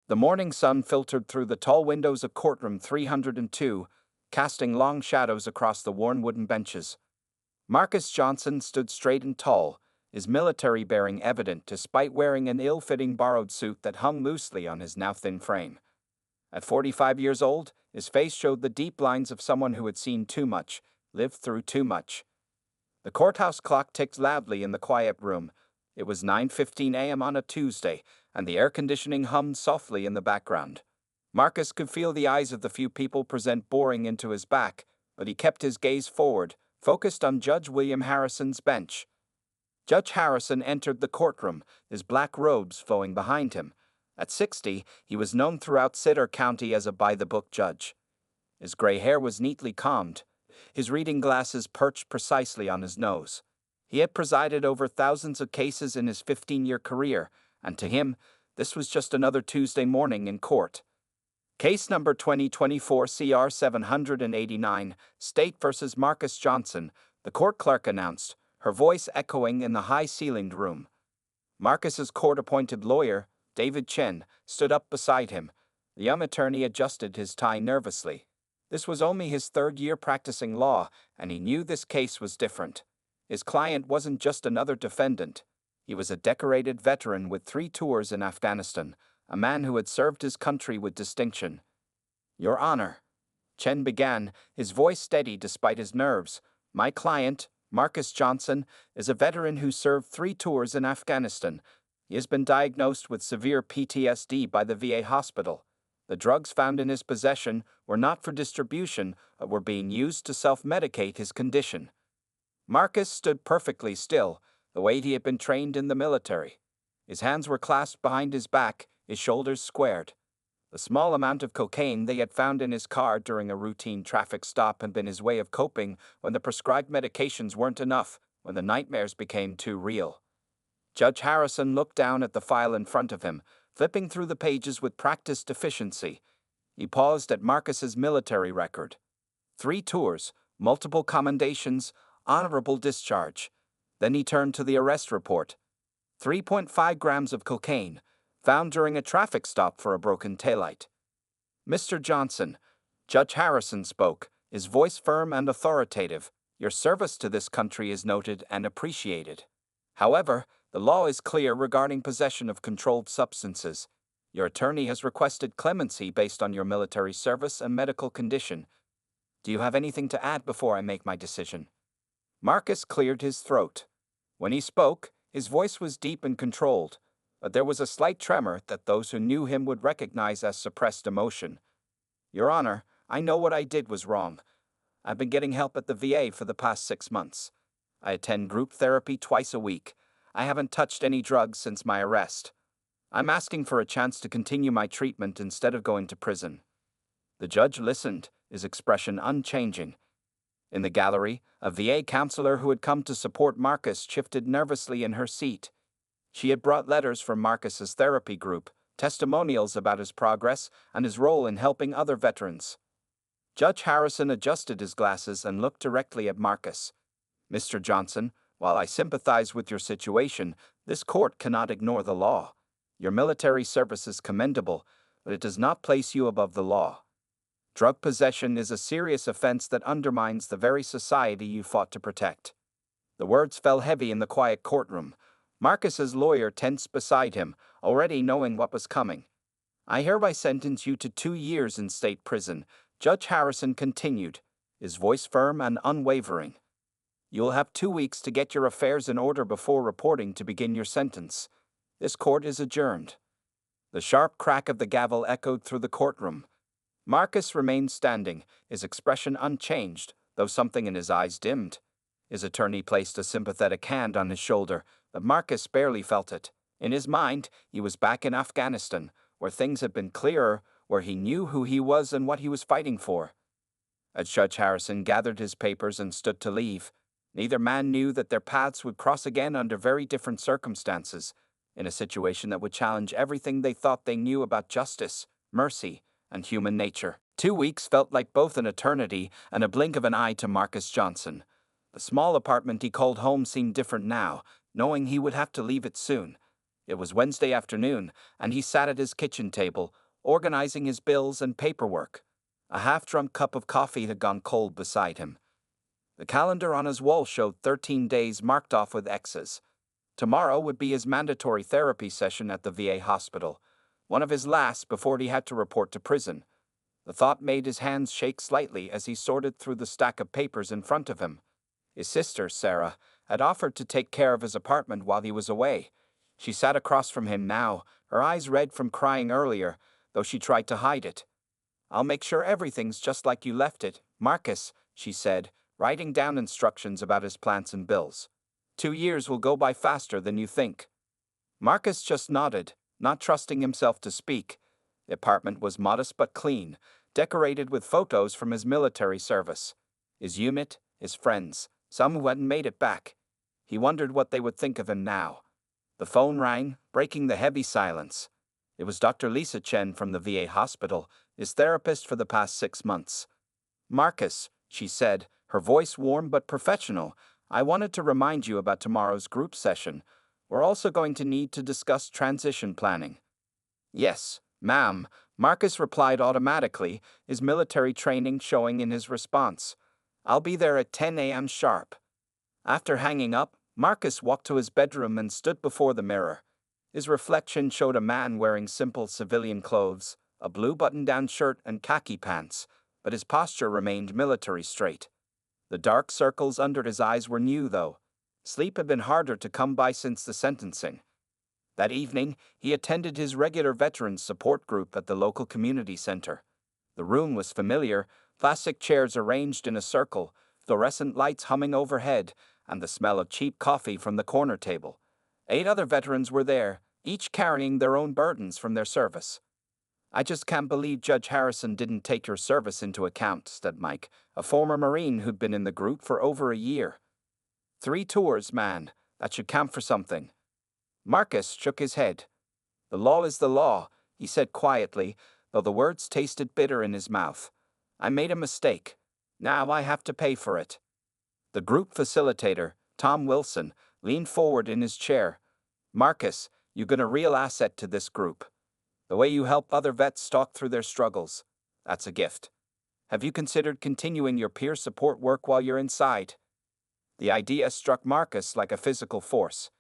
The morning sun filtered through the tall windows of courtroom 302, casting long shadows across the worn wooden benches. Marcus Johnson stood straight and tall, his military bearing evident despite wearing an ill-fitting borrowed suit that hung loosely on his now thin frame. At 45 years old, his face showed the deep lines of someone who had seen too much, lived through too much. The courthouse clock ticked loudly in the quiet room. It was 9:15 a.m. on a Tuesday, and the air conditioning hummed softly in the background. Marcus could feel the eyes of the few people present boring into his back, but he kept his gaze forward, focused on Judge William Harrison's bench. Judge Harrison entered the courtroom, his black robes flowing behind him. At 60, he was known throughout Cider County as a by-the-book judge. His gray hair was neatly combed, his reading glasses perched precisely on his nose. He had presided over thousands of cases in his 15-year career, and to him, this was just another Tuesday morning in court. Case number 2024 CR 789, State versus Marcus Johnson, the court clerk announced, her voice echoing in the high-ceilinged room. Marcus's court-appointed lawyer, David Chen, stood up beside him. The young attorney adjusted his tie nervously. This was only his third year practicing law, and he knew this case was different. His client wasn't just another defendant. He was a decorated veteran with 3 tours in Afghanistan, a man who had served his country with distinction. Your Honor, Chen began, his voice steady despite his nerves. My client, Marcus Johnson, is a veteran who served 3 tours in Afghanistan. He has been diagnosed with severe PTSD by the VA hospital. The drugs found in his possession were not for distribution, but were being used to self-medicate his condition. Marcus stood perfectly still, the way he had been trained in the military. His hands were clasped behind his back, his shoulders squared. The small amount of cocaine they had found in his car during a routine traffic stop had been his way of coping when the prescribed medications weren't enough, when the nightmares became too real. Judge Harrison looked down at the file in front of him, flipping through the pages with practiced efficiency. He paused at Marcus's military record. 3 tours, multiple commendations, honorable discharge. Then he turned to the arrest report. 3.5 grams of cocaine, found during a traffic stop for a broken taillight. Mr. Johnson, Judge Harrison spoke, his voice firm and authoritative. Your service to this country is noted and appreciated. However, the law is clear regarding possession of controlled substances. Your attorney has requested clemency based on your military service and medical condition. Do you have anything to add before I make my decision? Marcus cleared his throat. When he spoke, his voice was deep and controlled, but there was a slight tremor that those who knew him would recognize as suppressed emotion. Your Honor, I know what I did was wrong. I've been getting help at the VA for the past 6 months. I attend group therapy twice a week. I haven't touched any drugs since my arrest. I'm asking for a chance to continue my treatment instead of going to prison. The judge listened, his expression unchanging. In the gallery, a VA counselor who had come to support Marcus shifted nervously in her seat. She had brought letters from Marcus's therapy group, testimonials about his progress and his role in helping other veterans. Judge Harrison adjusted his glasses and looked directly at Marcus. Mr. Johnson, while I sympathize with your situation, this court cannot ignore the law. Your military service is commendable, but it does not place you above the law. Drug possession is a serious offense that undermines the very society you fought to protect. The words fell heavy in the quiet courtroom. Marcus's lawyer tensed beside him, already knowing what was coming. I hereby sentence you to 2 years in state prison, Judge Harrison continued, his voice firm and unwavering. You'll have 2 weeks to get your affairs in order before reporting to begin your sentence. This court is adjourned. The sharp crack of the gavel echoed through the courtroom. Marcus remained standing, his expression unchanged, though something in his eyes dimmed. His attorney placed a sympathetic hand on his shoulder, but Marcus barely felt it. In his mind, he was back in Afghanistan, where things had been clearer, where he knew who he was and what he was fighting for. As Judge Harrison gathered his papers and stood to leave, neither man knew that their paths would cross again under very different circumstances, in a situation that would challenge everything they thought they knew about justice, mercy, and human nature. 2 weeks felt like both an eternity and a blink of an eye to Marcus Johnson. The small apartment he called home seemed different now, knowing he would have to leave it soon. It was Wednesday afternoon, and he sat at his kitchen table, organizing his bills and paperwork. A half-drunk cup of coffee had gone cold beside him. The calendar on his wall showed 13 days marked off with X's. Tomorrow would be his mandatory therapy session at the VA hospital, one of his last before he had to report to prison. The thought made his hands shake slightly as he sorted through the stack of papers in front of him. His sister, Sarah, had offered to take care of his apartment while he was away. She sat across from him now, her eyes red from crying earlier, though she tried to hide it. "I'll make sure everything's just like you left it, Marcus," she said, writing down instructions about his plants and bills. 2 years will go by faster than you think." Marcus just nodded, not trusting himself to speak. The apartment was modest but clean, decorated with photos from his military service. His unit, his friends, some who hadn't made it back. He wondered what they would think of him now. The phone rang, breaking the heavy silence. It was Dr. Lisa Chen from the VA hospital, his therapist for the past 6 months. "Marcus," she said, her voice warm but professional, "I wanted to remind you about tomorrow's group session. We're also going to need to discuss transition planning." "Yes, ma'am," Marcus replied automatically, his military training showing in his response. "I'll be there at 10 a.m. sharp." After hanging up, Marcus walked to his bedroom and stood before the mirror. His reflection showed a man wearing simple civilian clothes, a blue button-down shirt and khaki pants, but his posture remained military straight. The dark circles under his eyes were new, though. Sleep had been harder to come by since the sentencing. That evening, he attended his regular veterans support group at the local community center. The room was familiar, plastic chairs arranged in a circle, fluorescent lights humming overhead, and the smell of cheap coffee from the corner table. 8 other veterans were there, each carrying their own burdens from their service. "I just can't believe Judge Harrison didn't take your service into account," said Mike, a former Marine who'd been in the group for over a year. 3 tours, man. That should count for something." Marcus shook his head. "The law is the law," he said quietly, though the words tasted bitter in his mouth. "I made a mistake. Now I have to pay for it." The group facilitator, Tom Wilson, leaned forward in his chair. "Marcus, you've been a real asset to this group. The way you help other vets talk through their struggles, that's a gift. Have you considered continuing your peer support work while you're inside?" The idea struck Marcus like a physical force.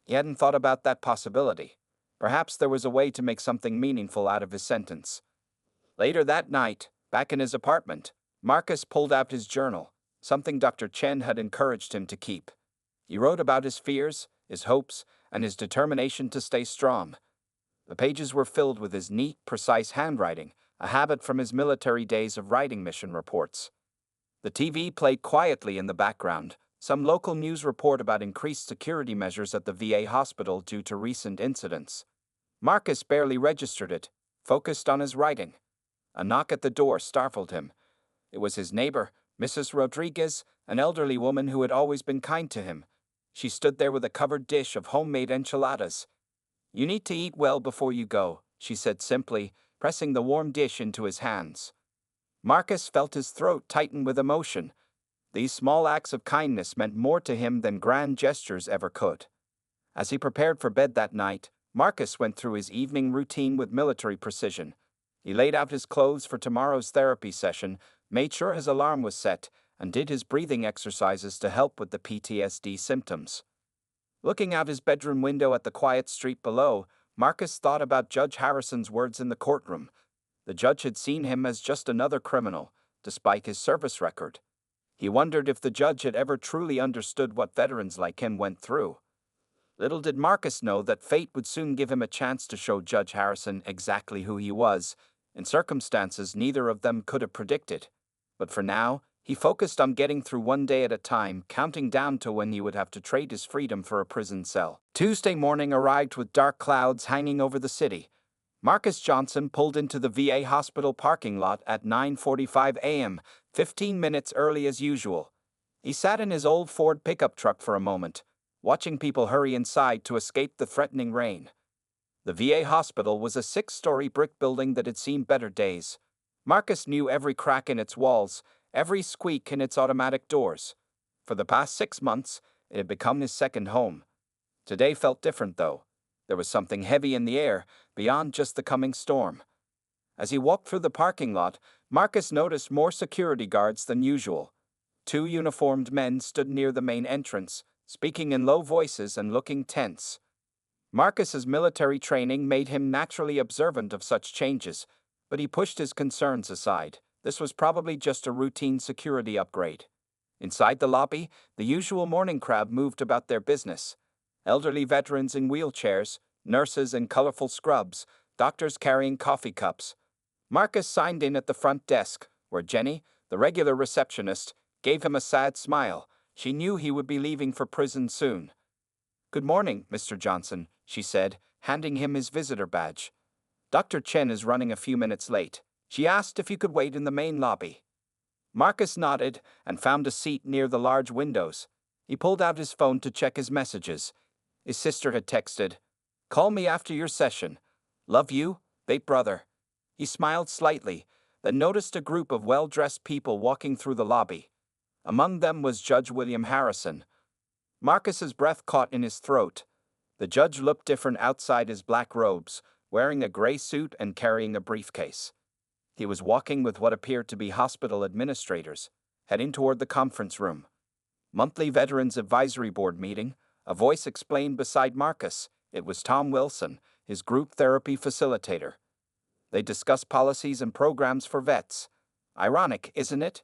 He hadn't thought about that possibility. Perhaps there was a way to make something meaningful out of his sentence. Later that night, back in his apartment, Marcus pulled out his journal, something Dr. Chen had encouraged him to keep. He wrote about his fears, his hopes, and his determination to stay strong. The pages were filled with his neat, precise handwriting, a habit from his military days of writing mission reports. The TV played quietly in the background, some local news report about increased security measures at the VA hospital due to recent incidents. Marcus barely registered it, focused on his writing. A knock at the door startled him. It was his neighbor, Mrs. Rodriguez, an elderly woman who had always been kind to him. She stood there with a covered dish of homemade enchiladas. "You need to eat well before you go," she said simply, pressing the warm dish into his hands. Marcus felt his throat tighten with emotion. These small acts of kindness meant more to him than grand gestures ever could. As he prepared for bed that night, Marcus went through his evening routine with military precision. He laid out his clothes for tomorrow's therapy session, made sure his alarm was set, and did his breathing exercises to help with the PTSD symptoms. Looking out his bedroom window at the quiet street below, Marcus thought about Judge Harrison's words in the courtroom. The judge had seen him as just another criminal, despite his service record. He wondered if the judge had ever truly understood what veterans like him went through. Little did Marcus know that fate would soon give him a chance to show Judge Harrison exactly who he was, in circumstances neither of them could have predicted. But for now, he focused on getting through one day at a time, counting down to when he would have to trade his freedom for a prison cell. Tuesday morning arrived with dark clouds hanging over the city. Marcus Johnson pulled into the VA hospital parking lot at 9:45 a.m., 15 minutes early as usual. He sat in his old Ford pickup truck for a moment, watching people hurry inside to escape the threatening rain. The VA hospital was a 6-story brick building that had seen better days. Marcus knew every crack in its walls, every squeak in its automatic doors. For the past 6 months, it had become his second home. Today felt different, though. There was something heavy in the air, beyond just the coming storm. As he walked through the parking lot, Marcus noticed more security guards than usual. Two uniformed men stood near the main entrance, speaking in low voices and looking tense. Marcus's military training made him naturally observant of such changes, but he pushed his concerns aside. This was probably just a routine security upgrade. Inside the lobby, the usual morning crowd moved about their business. Elderly veterans in wheelchairs, nurses in colorful scrubs, doctors carrying coffee cups. Marcus signed in at the front desk, where Jenny, the regular receptionist, gave him a sad smile. She knew he would be leaving for prison soon. "Good morning, Mr. Johnson," she said, handing him his visitor badge. "Dr. Chen is running a few minutes late. She asked if you could wait in the main lobby." Marcus nodded and found a seat near the large windows. He pulled out his phone to check his messages. His sister had texted, "Call me after your session. Love you, big brother." He smiled slightly, then noticed a group of well-dressed people walking through the lobby. Among them was Judge William Harrison. Marcus's breath caught in his throat. The judge looked different outside his black robes, wearing a gray suit and carrying a briefcase. He was walking with what appeared to be hospital administrators, heading toward the conference room. "Monthly Veterans Advisory Board meeting," a voice explained beside Marcus. It was Tom Wilson, his group therapy facilitator. They discussed policies and programs for vets. Ironic, isn't it?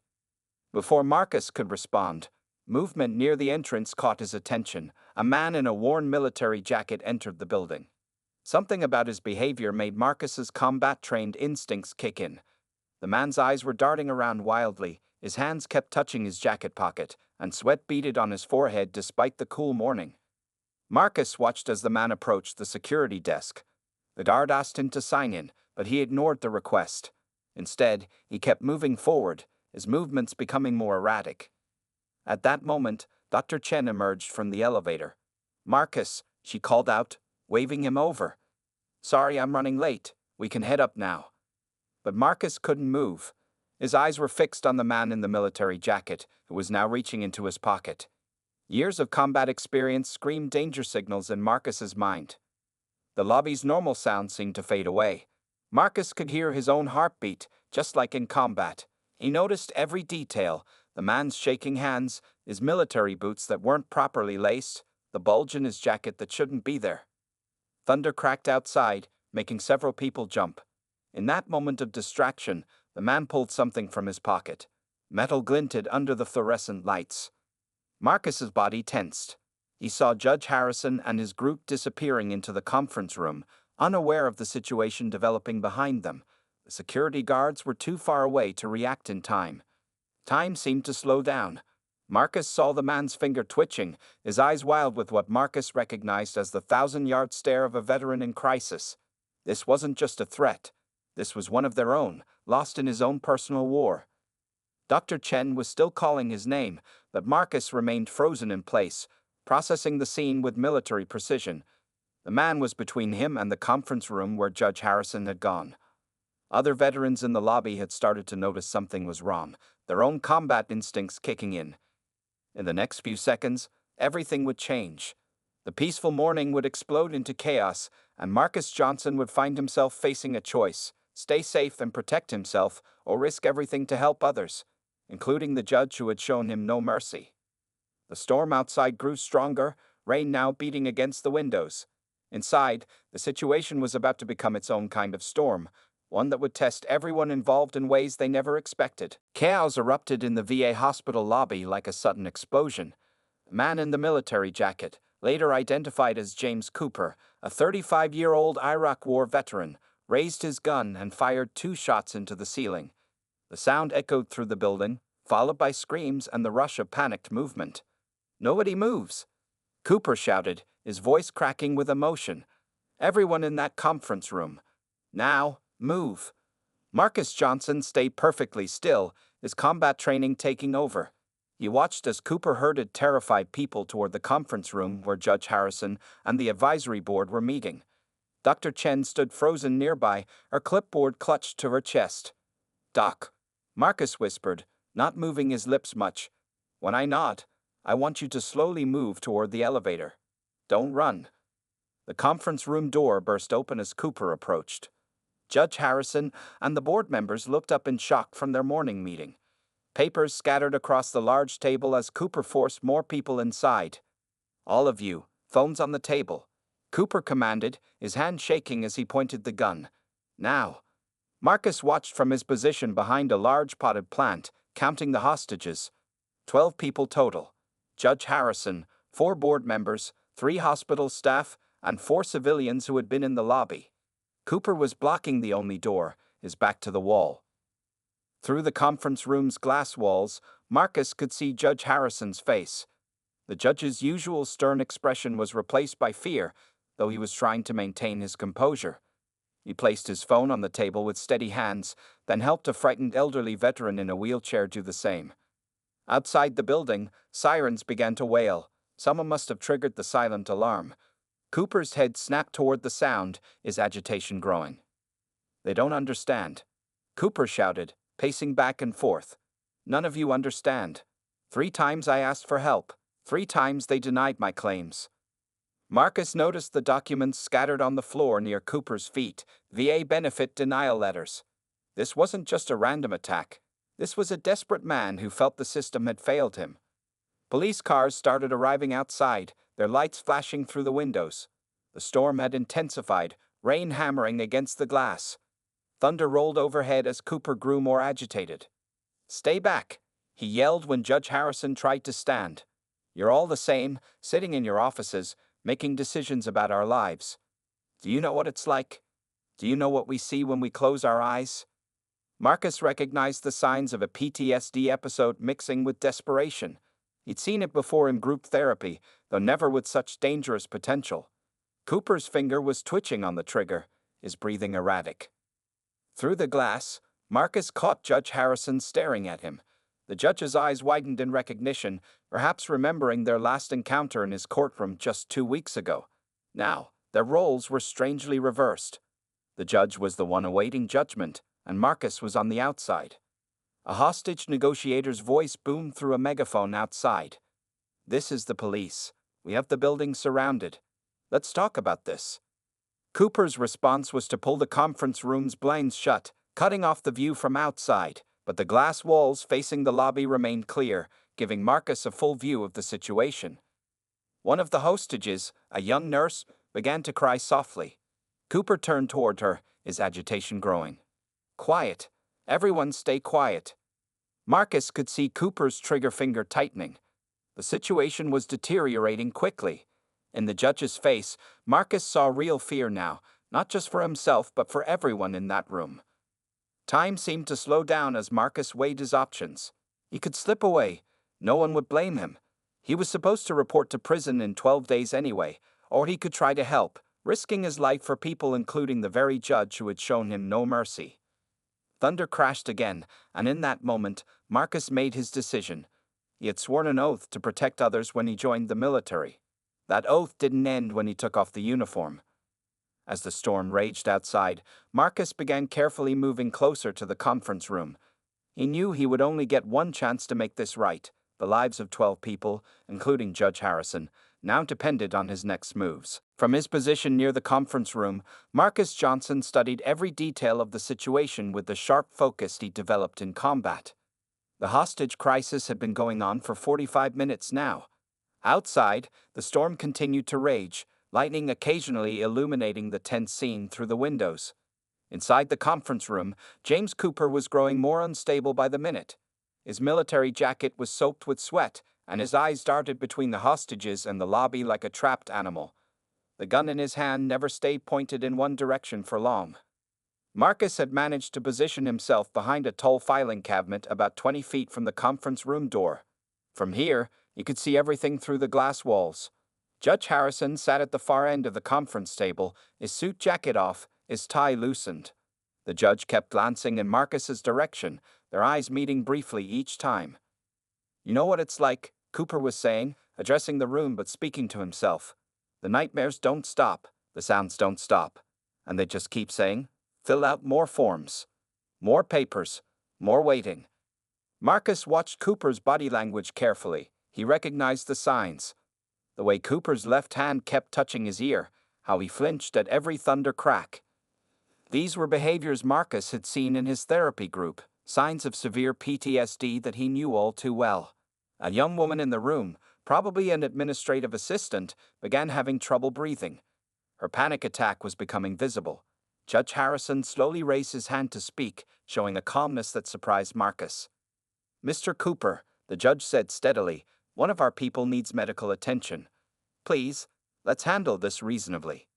Before Marcus could respond, movement near the entrance caught his attention. A man in a worn military jacket entered the building. Something about his behavior made Marcus's combat-trained instincts kick in. The man's eyes were darting around wildly, his hands kept touching his jacket pocket, and sweat beaded on his forehead despite the cool morning. Marcus watched as the man approached the security desk. The guard asked him to sign in, but he ignored the request. Instead, he kept moving forward, his movements becoming more erratic. At that moment, Dr. Chen emerged from the elevator. "Marcus," she called out, waving him over. "Sorry I'm running late. We can head up now." But Marcus couldn't move. His eyes were fixed on the man in the military jacket, who was now reaching into his pocket. Years of combat experience screamed danger signals in Marcus's mind. The lobby's normal sound seemed to fade away. Marcus could hear his own heartbeat, just like in combat. He noticed every detail: the man's shaking hands, his military boots that weren't properly laced, the bulge in his jacket that shouldn't be there. Thunder cracked outside, making several people jump. In that moment of distraction, the man pulled something from his pocket. Metal glinted under the fluorescent lights. Marcus's body tensed. He saw Judge Harrison and his group disappearing into the conference room, unaware of the situation developing behind them. The security guards were too far away to react in time. Time seemed to slow down. Marcus saw the man's finger twitching, his eyes wild with what Marcus recognized as the 1,000-yard stare of a veteran in crisis. This wasn't just a threat. This was one of their own, lost in his own personal war. Dr. Chen was still calling his name, but Marcus remained frozen in place, processing the scene with military precision. The man was between him and the conference room where Judge Harrison had gone. Other veterans in the lobby had started to notice something was wrong, their own combat instincts kicking in. In the next few seconds, everything would change. The peaceful morning would explode into chaos, and Marcus Johnson would find himself facing a choice: stay safe and protect himself, or risk everything to help others, including the judge who had shown him no mercy. The storm outside grew stronger, rain now beating against the windows. Inside, the situation was about to become its own kind of storm, one that would test everyone involved in ways they never expected. Chaos erupted in the VA hospital lobby like a sudden explosion. A man in the military jacket, later identified as James Cooper, a 35-year-old Iraq War veteran, raised his gun and fired 2 shots into the ceiling. The sound echoed through the building, followed by screams and the rush of panicked movement. "Nobody moves!" Cooper shouted, his voice cracking with emotion. "Everyone in that conference room. Now, move!" Marcus Johnson stayed perfectly still, his combat training taking over. He watched as Cooper herded terrified people toward the conference room where Judge Harrison and the advisory board were meeting. Dr. Chen stood frozen nearby, her clipboard clutched to her chest. "Doc," Marcus whispered, not moving his lips much. "When I nod, I want you to slowly move toward the elevator. Don't run." The conference room door burst open as Cooper approached. Judge Harrison and the board members looked up in shock from their morning meeting. Papers scattered across the large table as Cooper forced more people inside. "All of you, phones on the table," Cooper commanded, his hand shaking as he pointed the gun. "Now." Marcus watched from his position behind a large potted plant, counting the hostages. 12 people total. Judge Harrison, 4 board members, 3 hospital staff, and 4 civilians who had been in the lobby. Cooper was blocking the only door, his back to the wall. Through the conference room's glass walls, Marcus could see Judge Harrison's face. The judge's usual stern expression was replaced by fear, though he was trying to maintain his composure. He placed his phone on the table with steady hands, then helped a frightened elderly veteran in a wheelchair do the same. Outside the building, sirens began to wail. Someone must have triggered the silent alarm. Cooper's head snapped toward the sound, his agitation growing. "They don't understand," Cooper shouted, pacing back and forth. "None of you understand. 3 times I asked for help. 3 times they denied my claims." Marcus noticed the documents scattered on the floor near Cooper's feet, VA benefit denial letters. This wasn't just a random attack. This was a desperate man who felt the system had failed him. Police cars started arriving outside, their lights flashing through the windows. The storm had intensified, rain hammering against the glass. Thunder rolled overhead as Cooper grew more agitated. "Stay back," he yelled when Judge Harrison tried to stand. "You're all the same, sitting in your offices, making decisions about our lives. Do you know what it's like? Do you know what we see when we close our eyes?" Marcus recognized the signs of a PTSD episode mixing with desperation. He'd seen it before in group therapy, though never with such dangerous potential. Cooper's finger was twitching on the trigger, his breathing erratic. Through the glass, Marcus caught Judge Harrison staring at him. The judge's eyes widened in recognition, perhaps remembering their last encounter in his courtroom just 2 weeks ago. Now, their roles were strangely reversed. The judge was the one awaiting judgment, and Marcus was on the outside. A hostage negotiator's voice boomed through a megaphone outside. "This is the police. We have the building surrounded. Let's talk about this." Cooper's response was to pull the conference room's blinds shut, cutting off the view from outside, but the glass walls facing the lobby remained clear, giving Marcus a full view of the situation. One of the hostages, a young nurse, began to cry softly. Cooper turned toward her, his agitation growing. "Quiet. Everyone stay quiet." Marcus could see Cooper's trigger finger tightening. The situation was deteriorating quickly. In the judge's face, Marcus saw real fear now, not just for himself but for everyone in that room. Time seemed to slow down as Marcus weighed his options. He could slip away. No one would blame him. He was supposed to report to prison in 12 days anyway, or he could try to help, risking his life for people including the very judge who had shown him no mercy. Thunder crashed again, and in that moment, Marcus made his decision. He had sworn an oath to protect others when he joined the military. That oath didn't end when he took off the uniform. As the storm raged outside, Marcus began carefully moving closer to the conference room. He knew he would only get one chance to make this right. The lives of 12 people, including Judge Harrison, now depended on his next moves. From his position near the conference room, Marcus Johnson studied every detail of the situation with the sharp focus he developed in combat. The hostage crisis had been going on for 45 minutes now. Outside, the storm continued to rage, lightning occasionally illuminating the tense scene through the windows. Inside the conference room, James Cooper was growing more unstable by the minute. His military jacket was soaked with sweat, and his eyes darted between the hostages and the lobby like a trapped animal. The gun in his hand never stayed pointed in one direction for long. Marcus had managed to position himself behind a tall filing cabinet about 20 feet from the conference room door. From here, he could see everything through the glass walls. Judge Harrison sat at the far end of the conference table, his suit jacket off, his tie loosened. The judge kept glancing in Marcus's direction, their eyes meeting briefly each time. "You know what it's like," Cooper was saying, addressing the room but speaking to himself. "The nightmares don't stop, the sounds don't stop, and they just keep saying, 'Fill out more forms, more papers, more waiting.'" Marcus watched Cooper's body language carefully. He recognized the signs. The way Cooper's left hand kept touching his ear, how he flinched at every thunder crack. These were behaviors Marcus had seen in his therapy group, signs of severe PTSD that he knew all too well. A young woman in the room, probably an administrative assistant, began having trouble breathing. Her panic attack was becoming visible. Judge Harrison slowly raised his hand to speak, showing a calmness that surprised Marcus. "Mr. Cooper," the judge said steadily, "one of our people needs medical attention. Please, let's handle this reasonably."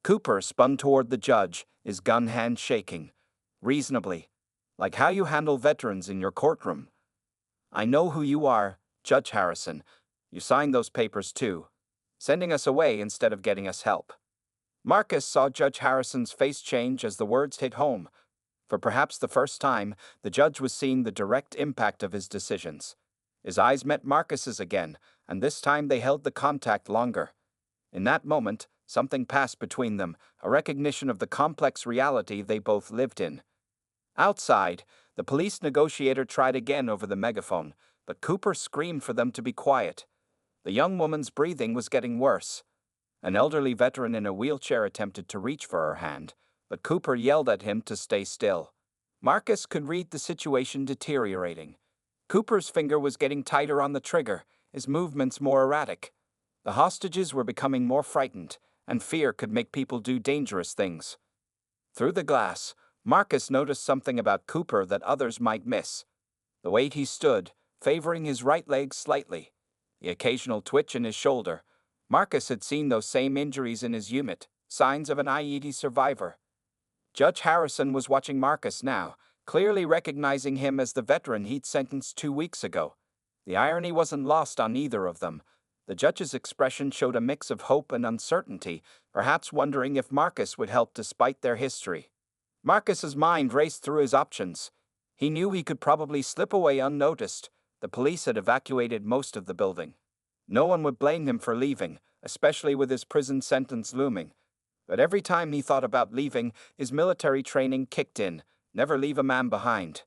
Cooper spun toward the judge, his gun hand shaking. "Reasonably? Like how you handle veterans in your courtroom." "I know who you are, Judge Harrison. You signed those papers too, sending us away instead of getting us help." Marcus saw Judge Harrison's face change as the words hit home. For perhaps the first time, the judge was seeing the direct impact of his decisions. His eyes met Marcus's again, and this time they held the contact longer. In that moment, something passed between them, a recognition of the complex reality they both lived in. Outside, the police negotiator tried again over the megaphone, but Cooper screamed for them to be quiet. The young woman's breathing was getting worse. An elderly veteran in a wheelchair attempted to reach for her hand, but Cooper yelled at him to stay still. Marcus could read the situation deteriorating. Cooper's finger was getting tighter on the trigger, his movements more erratic. The hostages were becoming more frightened, and fear could make people do dangerous things. Through the glass, Marcus noticed something about Cooper that others might miss. The way he stood, favoring his right leg slightly. The occasional twitch in his shoulder. Marcus had seen those same injuries in his unit, signs of an IED survivor. Judge Harrison was watching Marcus now, clearly recognizing him as the veteran he'd sentenced 2 weeks ago. The irony wasn't lost on either of them. The judge's expression showed a mix of hope and uncertainty, perhaps wondering if Marcus would help despite their history. Marcus's mind raced through his options. He knew he could probably slip away unnoticed. The police had evacuated most of the building. No one would blame him for leaving, especially with his prison sentence looming. But every time he thought about leaving, his military training kicked in. Never leave a man behind.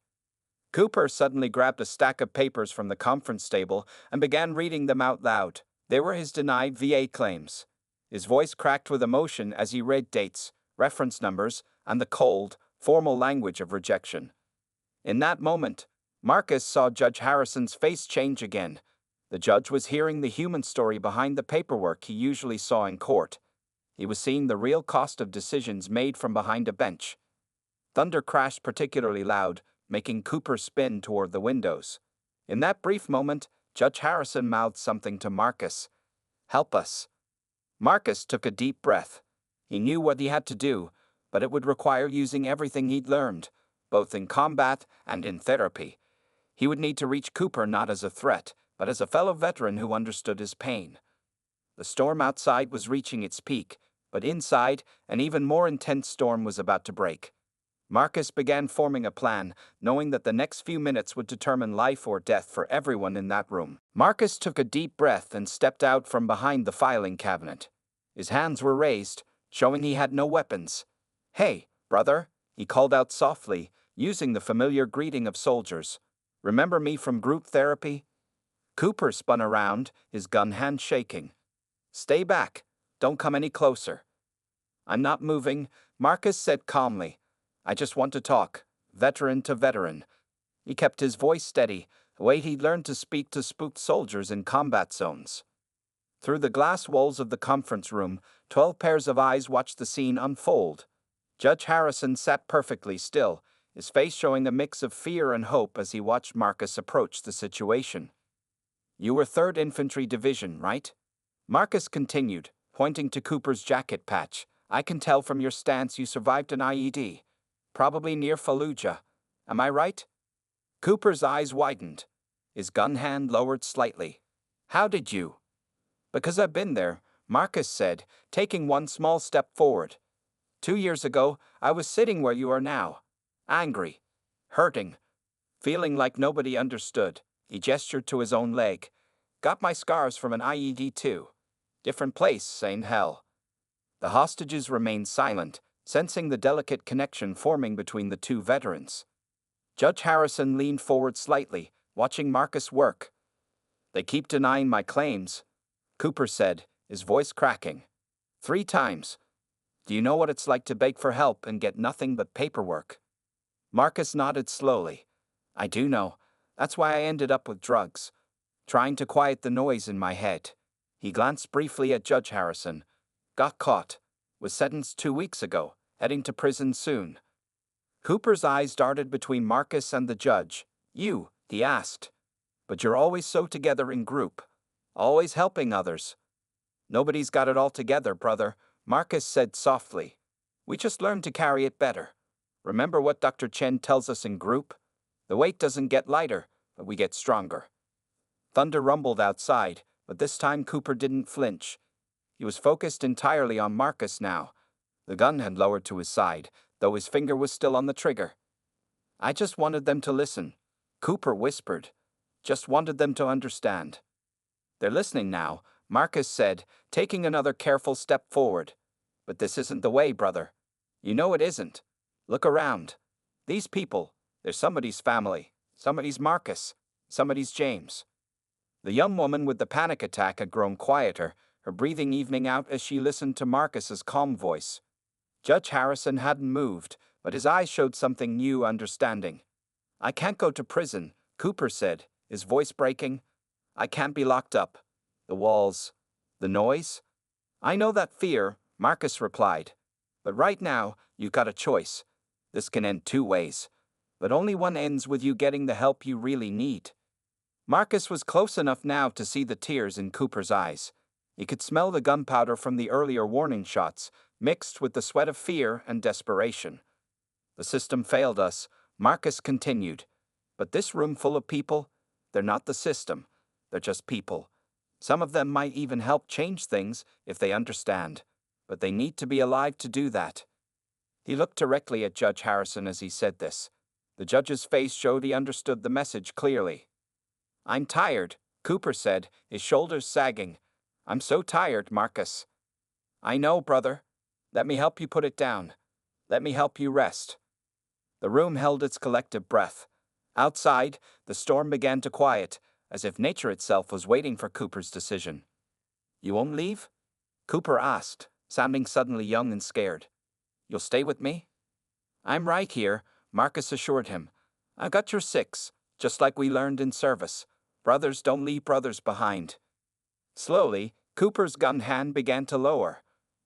Cooper suddenly grabbed a stack of papers from the conference table and began reading them out loud. They were his denied VA claims. His voice cracked with emotion as he read dates, reference numbers, and the cold, formal language of rejection. In that moment, Marcus saw Judge Harrison's face change again. The judge was hearing the human story behind the paperwork he usually saw in court. He was seeing the real cost of decisions made from behind a bench. Thunder crashed particularly loud, making Cooper spin toward the windows. In that brief moment, Judge Harrison mouthed something to Marcus. "Help us." Marcus took a deep breath. He knew what he had to do, but it would require using everything he'd learned, both in combat and in therapy. He would need to reach Cooper not as a threat, but as a fellow veteran who understood his pain. The storm outside was reaching its peak, but inside, an even more intense storm was about to break. Marcus began forming a plan, knowing that the next few minutes would determine life or death for everyone in that room. Marcus took a deep breath and stepped out from behind the filing cabinet. His hands were raised, showing he had no weapons. "Hey, brother," he called out softly, using the familiar greeting of soldiers. "Remember me from group therapy?" Cooper spun around, his gun hand shaking. "Stay back. Don't come any closer." "I'm not moving," Marcus said calmly. "I just want to talk, veteran to veteran." He kept his voice steady, the way he'd learned to speak to spooked soldiers in combat zones. Through the glass walls of the conference room, 12 pairs of eyes watched the scene unfold. Judge Harrison sat perfectly still, his face showing a mix of fear and hope as he watched Marcus approach the situation. "You were 3rd Infantry Division, right?" Marcus continued, pointing to Cooper's jacket patch. "I can tell from your stance you survived an IED. Probably near Fallujah. Am I right?" Cooper's eyes widened. His gun hand lowered slightly. "How did you?" "Because I've been there," Marcus said, taking one small step forward. 2 years ago, I was sitting where you are now. Angry. Hurting. Feeling like nobody understood. He gestured to his own leg. "Got my scars from an IED too. Different place, same hell." The hostages remained silent, sensing the delicate connection forming between the two veterans. Judge Harrison leaned forward slightly, watching Marcus work. "They keep denying my claims," Cooper said, his voice cracking. 3 times. Do you know what it's like to beg for help and get nothing but paperwork? Marcus nodded slowly. I do know. That's why I ended up with drugs. Trying to quiet the noise in my head. He glanced briefly at Judge Harrison. Got caught. Was sentenced 2 weeks ago. Heading to prison soon. Cooper's eyes darted between Marcus and the judge. You, he asked. But you're always so together in group. Always helping others. Nobody's got it all together, brother, Marcus said softly. We just learn to carry it better. Remember what Dr. Chen tells us in group? The weight doesn't get lighter, but we get stronger. Thunder rumbled outside, but this time Cooper didn't flinch. He was focused entirely on Marcus now. The gun had lowered to his side, though his finger was still on the trigger. I just wanted them to listen, Cooper whispered. Just wanted them to understand. They're listening now, Marcus said, taking another careful step forward. But this isn't the way, brother. You know it isn't. Look around. These people, they're somebody's family, somebody's Marcus, somebody's James. The young woman with the panic attack had grown quieter, her breathing evening out as she listened to Marcus's calm voice. Judge Harrison hadn't moved, but his eyes showed something new, understanding. I can't go to prison, Cooper said, his voice breaking. I can't be locked up. The walls. The noise? I know that fear, Marcus replied. But right now, you've got a choice. This can end 2 ways. But only one ends with you getting the help you really need. Marcus was close enough now to see the tears in Cooper's eyes. He could smell the gunpowder from the earlier warning shots, mixed with the sweat of fear and desperation. The system failed us, Marcus continued. But this room full of people, they're not the system. They're just people. Some of them might even help change things if they understand. But they need to be alive to do that. He looked directly at Judge Harrison as he said this. The judge's face showed he understood the message clearly. I'm tired, Cooper said, his shoulders sagging. I'm so tired, Marcus. I know, brother. Let me help you put it down. Let me help you rest. The room held its collective breath. Outside, the storm began to quiet, as if nature itself was waiting for Cooper's decision. You won't leave? Cooper asked, sounding suddenly young and scared. You'll stay with me? I'm right here, Marcus assured him. I got your 6, just like we learned in service. Brothers don't leave brothers behind. Slowly, Cooper's gun hand began to lower.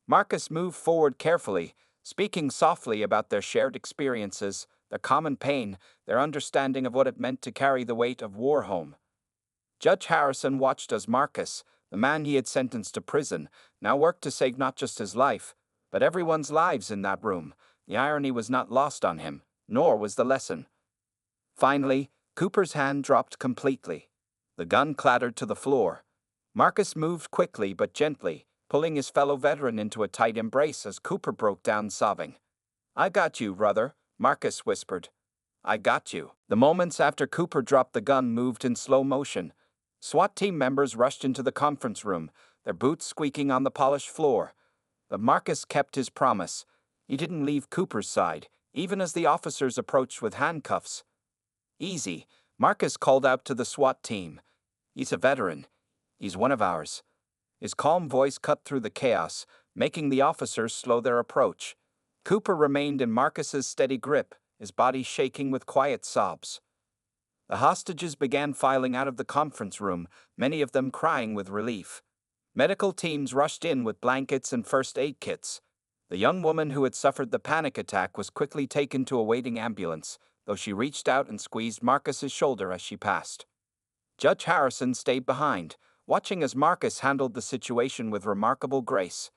Marcus moved forward carefully, speaking softly about their shared experiences, their common pain, their understanding of what it meant to carry the weight of war home. Judge Harrison watched as Marcus, the man he had sentenced to prison, now worked to save not just his life, but everyone's lives in that room. The irony was not lost on him, nor was the lesson. Finally, Cooper's hand dropped completely. The gun clattered to the floor. Marcus moved quickly but gently, pulling his fellow veteran into a tight embrace as Cooper broke down sobbing. I got you, brother, Marcus whispered. I got you. The moments after Cooper dropped the gun moved in slow motion. SWAT team members rushed into the conference room, their boots squeaking on the polished floor. But Marcus kept his promise. He didn't leave Cooper's side, even as the officers approached with handcuffs. Easy, Marcus called out to the SWAT team. He's a veteran. He's one of ours. His calm voice cut through the chaos, making the officers slow their approach. Cooper remained in Marcus's steady grip, his body shaking with quiet sobs. The hostages began filing out of the conference room, many of them crying with relief. Medical teams rushed in with blankets and first aid kits. The young woman who had suffered the panic attack was quickly taken to a waiting ambulance, though she reached out and squeezed Marcus's shoulder as she passed. Judge Harrison stayed behind, watching as Marcus handled the situation with remarkable grace.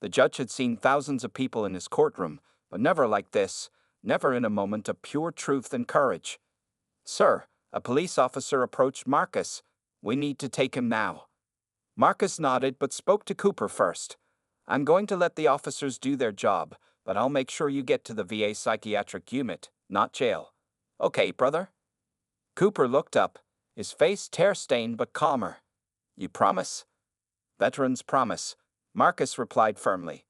The judge had seen thousands of people in his courtroom, but never like this, never in a moment of pure truth and courage. Sir, a police officer approached Marcus. We need to take him now. Marcus nodded but spoke to Cooper first. I'm going to let the officers do their job, but I'll make sure you get to the VA psychiatric unit, not jail. Okay, brother? Cooper looked up, his face tear-stained but calmer. You promise? Veterans promise, Marcus replied firmly.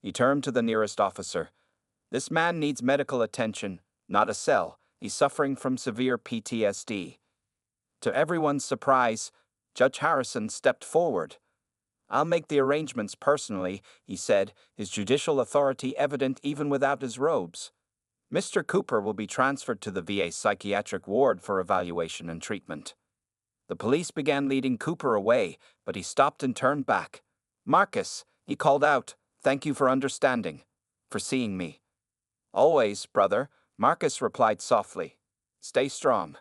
He turned to the nearest officer. This man needs medical attention, not a cell. He's suffering from severe PTSD. To everyone's surprise, Judge Harrison stepped forward. I'll make the arrangements personally, he said, his judicial authority evident even without his robes. Mr. Cooper will be transferred to the VA psychiatric ward for evaluation and treatment. The police began leading Cooper away, but he stopped and turned back. Marcus, he called out, thank you for understanding, for seeing me. Always, brother, Marcus replied softly. Stay strong.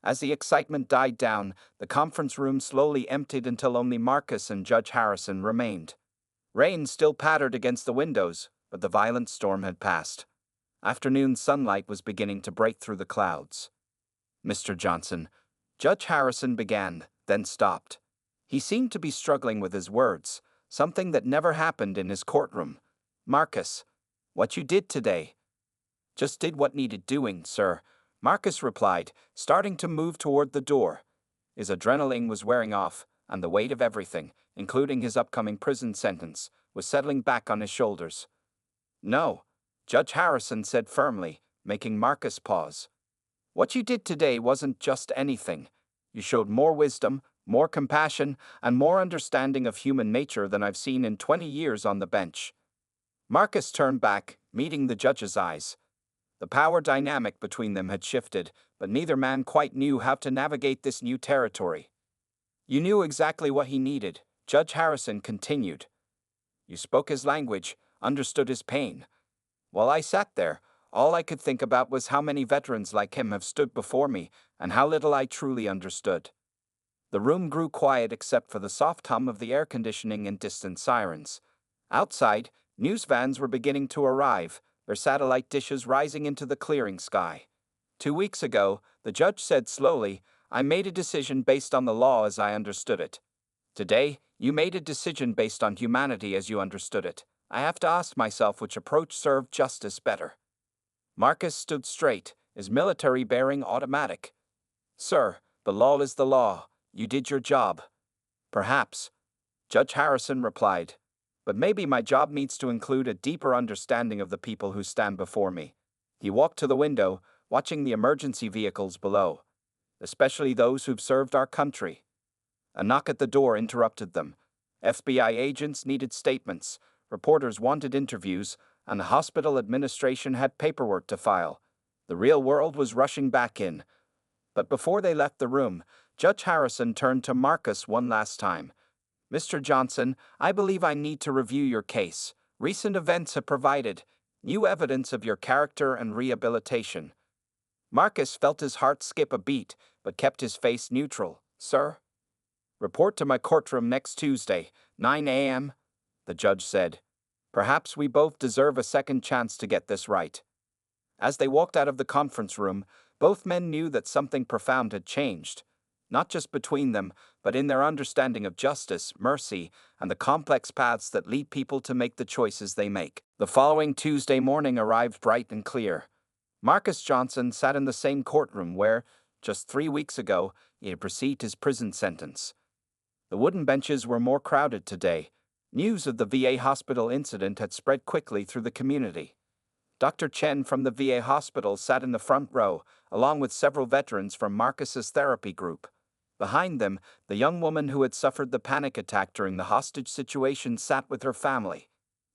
As the excitement died down, the conference room slowly emptied until only Marcus and Judge Harrison remained. Rain still pattered against the windows, but the violent storm had passed. Afternoon sunlight was beginning to break through the clouds. Mr. Johnson, Judge Harrison began, then stopped. He seemed to be struggling with his words, something that never happened in his courtroom. Marcus, what you did today. Just did what needed doing, sir, Marcus replied, starting to move toward the door. His adrenaline was wearing off, and the weight of everything, including his upcoming prison sentence, was settling back on his shoulders. No, Judge Harrison said firmly, making Marcus pause. What you did today wasn't just anything. You showed more wisdom, more compassion, and more understanding of human nature than I've seen in 20 years on the bench. Marcus turned back, meeting the judge's eyes. The power dynamic between them had shifted, but neither man quite knew how to navigate this new territory. You knew exactly what he needed, Judge Harrison continued. You spoke his language, understood his pain. While I sat there, all I could think about was how many veterans like him have stood before me, and how little I truly understood. The room grew quiet except for the soft hum of the air conditioning and distant sirens. Outside, news vans were beginning to arrive, their satellite dishes rising into the clearing sky. 2 weeks ago, the judge said slowly, I made a decision based on the law as I understood it. Today, you made a decision based on humanity as you understood it. I have to ask myself which approach served justice better. Marcus stood straight, his military bearing automatic. Sir, the law is the law. You did your job. Perhaps, Judge Harrison replied. But maybe my job needs to include a deeper understanding of the people who stand before me. He walked to the window, watching the emergency vehicles below, especially those who've served our country. A knock at the door interrupted them. FBI agents needed statements, reporters wanted interviews, and the hospital administration had paperwork to file. The real world was rushing back in. But before they left the room, Judge Harrison turned to Marcus one last time. Mr. Johnson, I believe I need to review your case. Recent events have provided new evidence of your character and rehabilitation. Marcus felt his heart skip a beat, but kept his face neutral. Sir? Report to my courtroom next Tuesday, 9 a.m., the judge said. Perhaps we both deserve a second chance to get this right. As they walked out of the conference room, both men knew that something profound had changed. Not just between them, but in their understanding of justice, mercy, and the complex paths that lead people to make the choices they make. The following Tuesday morning arrived bright and clear. Marcus Johnson sat in the same courtroom where, just 3 weeks ago, he had received his prison sentence. The wooden benches were more crowded today. News of the VA hospital incident had spread quickly through the community. Dr. Chen from the VA hospital sat in the front row, along with several veterans from Marcus's therapy group. Behind them, the young woman who had suffered the panic attack during the hostage situation sat with her family.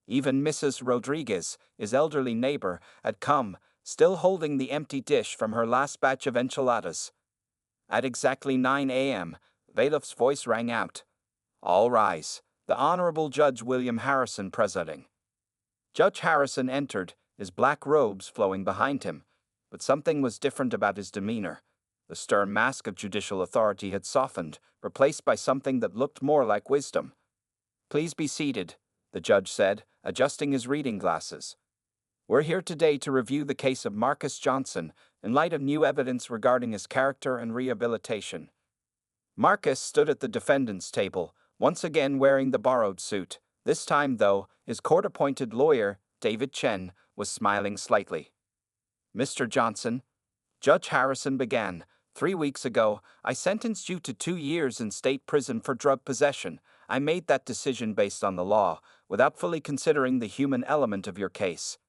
Even Mrs. Rodriguez, his elderly neighbor, had come, still holding the empty dish from her last batch of enchiladas. At exactly 9 a.m., bailiff's voice rang out. All rise. The Honorable Judge William Harrison presiding. Judge Harrison entered, his black robes flowing behind him, but something was different about his demeanor. The stern mask of judicial authority had softened, replaced by something that looked more like wisdom. Please be seated, the judge said, adjusting his reading glasses. We're here today to review the case of Marcus Johnson in light of new evidence regarding his character and rehabilitation. Marcus stood at the defendant's table, once again wearing the borrowed suit. This time, though, his court-appointed lawyer, David Chen, was smiling slightly. Mr. Johnson, Judge Harrison began, 3 weeks ago, I sentenced you to 2 years in state prison for drug possession. I made that decision based on the law, without fully considering the human element of your case.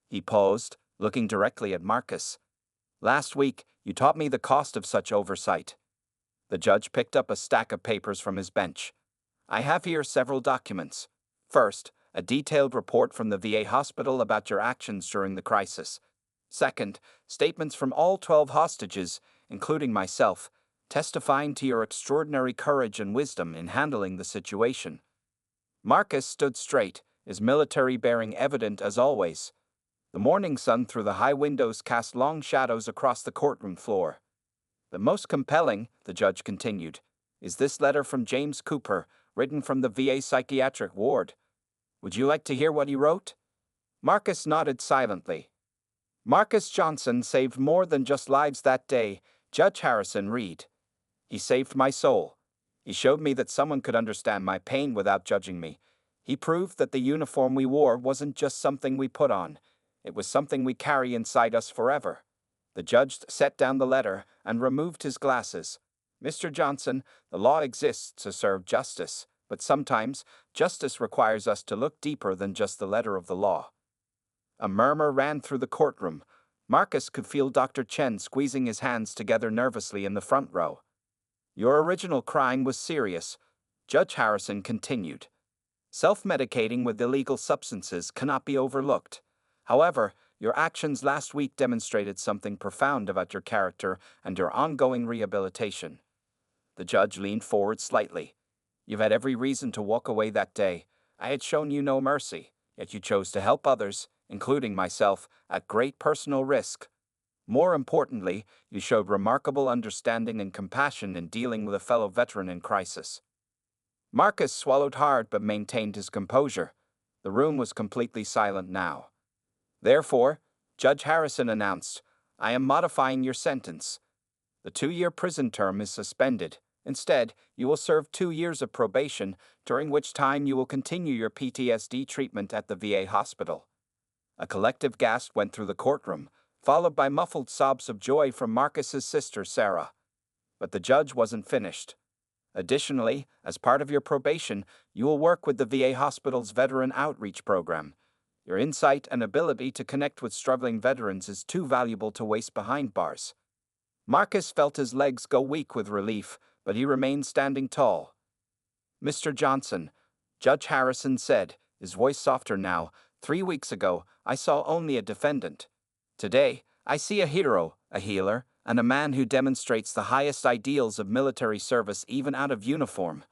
He paused, looking directly at Marcus. Last week, you taught me the cost of such oversight. The judge picked up a stack of papers from his bench. I have here several documents. First, a detailed report from the VA hospital about your actions during the crisis. Second, statements from all 12 hostages, including myself, testifying to your extraordinary courage and wisdom in handling the situation. Marcus stood straight, his military bearing evident as always. The morning sun through the high windows cast long shadows across the courtroom floor. The most compelling, the judge continued, is this letter from James Cooper, written from the VA psychiatric ward. Would you like to hear what he wrote? Marcus nodded silently. Marcus Johnson saved more than just lives that day, Judge Harrison read. He saved my soul. He showed me that someone could understand my pain without judging me. He proved that the uniform we wore wasn't just something we put on. It was something we carry inside us forever. The judge set down the letter and removed his glasses. Mr. Johnson, the law exists to serve justice, but sometimes justice requires us to look deeper than just the letter of the law. A murmur ran through the courtroom. Marcus could feel Dr. Chen squeezing his hands together nervously in the front row. Your original crime was serious, Judge Harrison continued. Self-medicating with illegal substances cannot be overlooked. However, your actions last week demonstrated something profound about your character and your ongoing rehabilitation. The judge leaned forward slightly. You've had every reason to walk away that day. I had shown you no mercy, yet you chose to help others, including myself, at great personal risk. More importantly, you showed remarkable understanding and compassion in dealing with a fellow veteran in crisis. Marcus swallowed hard but maintained his composure. The room was completely silent now. Therefore, Judge Harrison announced, I am modifying your sentence. The 2-year prison term is suspended. Instead, you will serve 2 years of probation, during which time you will continue your PTSD treatment at the VA hospital. A collective gasp went through the courtroom, followed by muffled sobs of joy from Marcus's sister, Sarah. But the judge wasn't finished. Additionally, as part of your probation, you will work with the VA hospital's Veteran Outreach Program. Your insight and ability to connect with struggling veterans is too valuable to waste behind bars. Marcus felt his legs go weak with relief, but he remained standing tall. Mr. Johnson, Judge Harrison said, his voice softer now, 3 weeks ago, I saw only a defendant. Today, I see a hero, a healer, and a man who demonstrates the highest ideals of military service even out of uniform.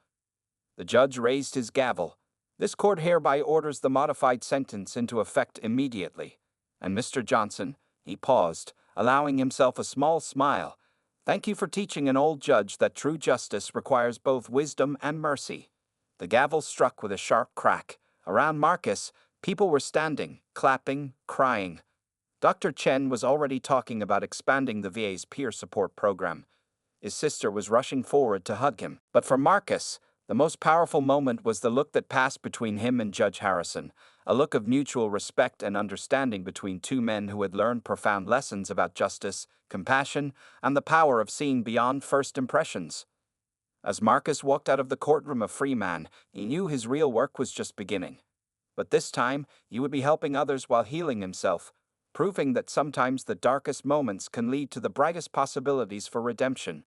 The judge raised his gavel. This court hereby orders the modified sentence into effect immediately. And Mr. Johnson, he paused, allowing himself a small smile. Thank you for teaching an old judge that true justice requires both wisdom and mercy. The gavel struck with a sharp crack. Around Marcus, people were standing, clapping, crying. Dr. Chen was already talking about expanding the VA's peer support program. His sister was rushing forward to hug him. But for Marcus, the most powerful moment was the look that passed between him and Judge Harrison, a look of mutual respect and understanding between two men who had learned profound lessons about justice, compassion, and the power of seeing beyond first impressions. As Marcus walked out of the courtroom a free man, he knew his real work was just beginning. But this time, he would be helping others while healing himself, proving that sometimes the darkest moments can lead to the brightest possibilities for redemption.